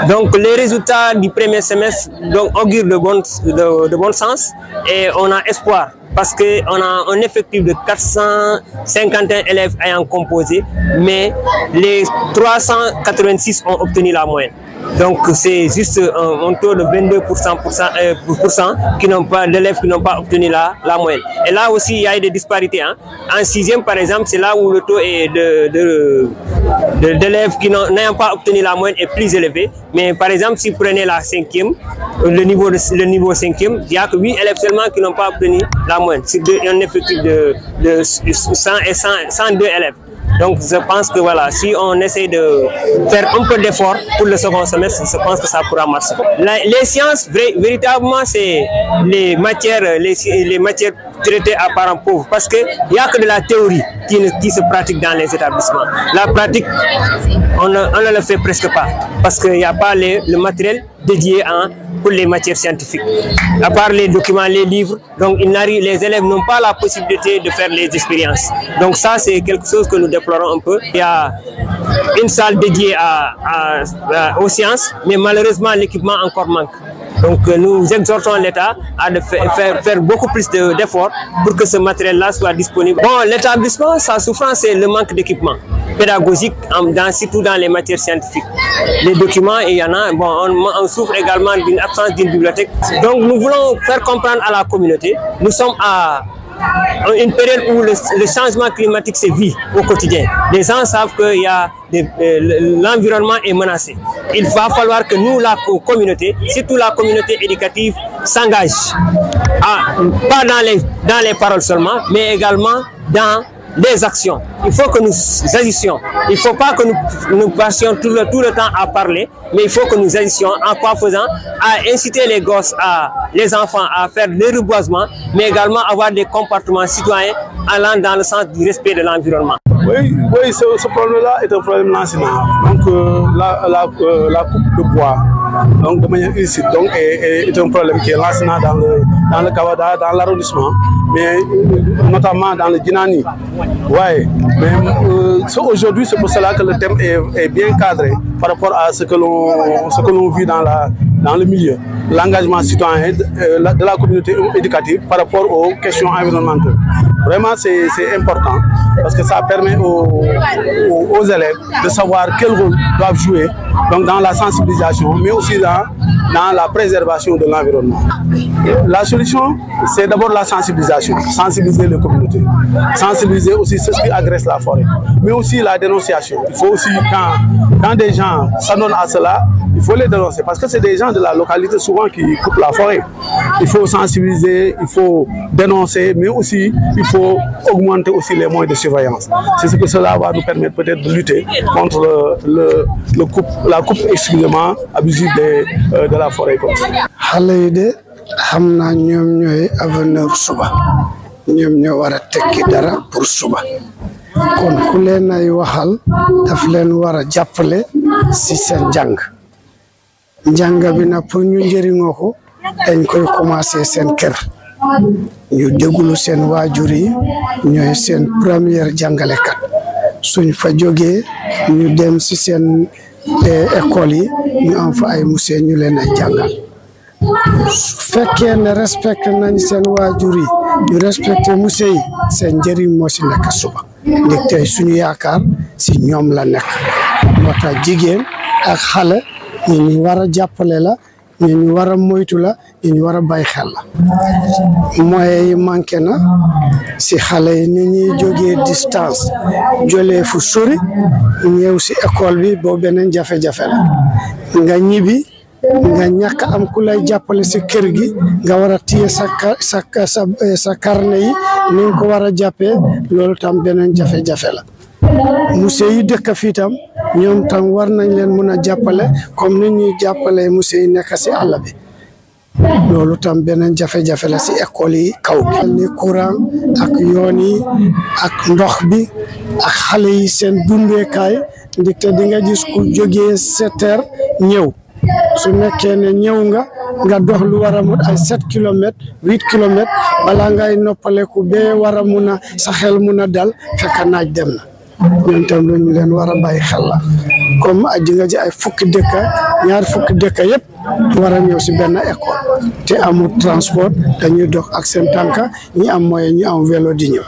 Donc les résultats du premier semestre augurent de bon sens et on a espoir parce qu'on a un effectif de 451 élèves ayant composé, mais les 386 ont obtenu la moyenne. Donc c'est juste un taux de 22% qui n'ont pas d'élèves qui n'ont pas obtenu la moyenne. Et là aussi il y a des disparités. Hein. En 6e par exemple, c'est là où le taux est d'élèves qui n'ayant pas obtenu la moyenne est plus élevé. Mais par exemple, si vous prenez la 5e, le niveau 5e, il n'y a que 8 élèves seulement qui n'ont pas obtenu la moyenne. C'est un effectif de 102 élèves. Donc je pense que voilà, si on essaie de faire un peu d'effort pour le second semestre, je pense que ça pourra marcher. Les sciences, véritablement, c'est les matières traitées à parents pauvres, parce qu'il n'y a que de la théorie qui se pratique dans les établissements. La pratique, on ne le fait presque pas, parce qu'il n'y a pas le matériel dédié pour les matières scientifiques. À part les documents, les livres, donc les élèves n'ont pas la possibilité de faire les expériences. Donc ça, c'est quelque chose que nous déplorons un peu. Il y a une salle dédiée aux sciences, mais malheureusement, l'équipement encore manque. Donc nous exhortons l'État à faire beaucoup plus d'efforts pour que ce matériel-là soit disponible. Bon, l'établissement, sa souffrance, c'est le manque d'équipement pédagogique, surtout dans les matières scientifiques. Les documents, il y en a. Bon, on souffre également d'une absence d'une bibliothèque. Donc nous voulons faire comprendre à la communauté, nous sommes à une période où le changement climatique se vit au quotidien. Les gens savent que l'environnement est menacé. Il va falloir que nous, la communauté, surtout la communauté éducative, s'engage, pas dans les paroles seulement, mais également dans les actions. Il faut que nous agissions. Il ne faut pas que nous passions tout le temps à parler, mais il faut que nous agissions en quoi faisant, à inciter les enfants à faire le reboisement, mais également avoir des comportements citoyens allant dans le sens du respect de l'environnement. Oui, ce problème-là est un problème national. Donc la coupe de bois, donc de manière illicite, donc est un problème qui est national dans le Kawada, dans l'arrondissement, mais notamment dans le Djinani. Ouais, mais aujourd'hui, c'est pour cela que le thème est bien cadré par rapport à ce que l'on vit dans le milieu. L'engagement citoyen de la communauté éducative par rapport aux questions environnementales. Vraiment, c'est important parce que ça permet aux élèves de savoir quel rôle ils doivent jouer donc dans la sensibilisation, mais aussi dans la préservation de l'environnement. La solution, c'est d'abord la sensibilisation, sensibiliser les communautés, sensibiliser aussi ceux qui agressent la forêt, mais aussi la dénonciation. Il faut aussi, quand des gens s'adonnent à cela, il faut les dénoncer parce que c'est des gens de la localité souvent qui coupent la forêt. Il faut sensibiliser, il faut dénoncer, mais aussi il faut augmenter aussi les moyens de surveillance. C'est ce que cela va nous permettre peut-être de lutter contre la coupe exclusivement abusive de la forêt comme ça. Hamna ñom ñoy avenir suba ñom ñoo wara tekki dara pour suba kon ku leen ay waxal daf leen wara jappalé ci sen jang bi na pour ñu njëriñoo ko dañ koy commencer sen kër ñu déglu sen waajur yi ñoy sen première jàngalekat suñ fa jógee ñu dem ci sen école yi ñu am fa ay monsieur ñu leen ay jàngal su fekkee ne respecté nañ seen waajur yi ñu respecté monsieur yi seen njëriñ moo si nekk suba ndig tey suñu yaakaar si ñoom la nekk moo tax jigéen ak xale ñi ñu war a jàppale la ñi ñu war a moytu la ñi ñu war a bàyyi xel la moyens yi manqué na si xale yi ni ñuy jógee distance jolee fu sori ñëw si école bi boo beneen jafe-jafe la nga ñibbi nga ñàkk am ku lay jàppale si kër gi nga war a téye sa carnet yi ni nga ko war a jàppee loolu tam beneen jafe-jafe la monsieur yi dëkk fii tam ñoom tam war nañ leen mun a jàppale comme ni ñuy jàppale monsieur yi nekk si àll bi loolu tam beneen jafe-jafe la si école yi kaw gi ni courant ak yoon yi ak ndox bi ak xale yi seen dundeekaay ndaxte di nga gis ku jógee 7 heures ñëw su nekkee ne ñëw nga dox lu war a mot ay 7 kilomètres 8 kilomètres balaa ngay noppaleku bee war a mun a sa xel mun a dal fekk naaj dem na ñoom tam lu ñu leen war a bàyyi xel la comme ji nga ji ay fukki dëkk yëpp war a ñëw si benn école te amul transport dañuy dox ak seen tànka ñi am moyen ñu am vélo di ñëw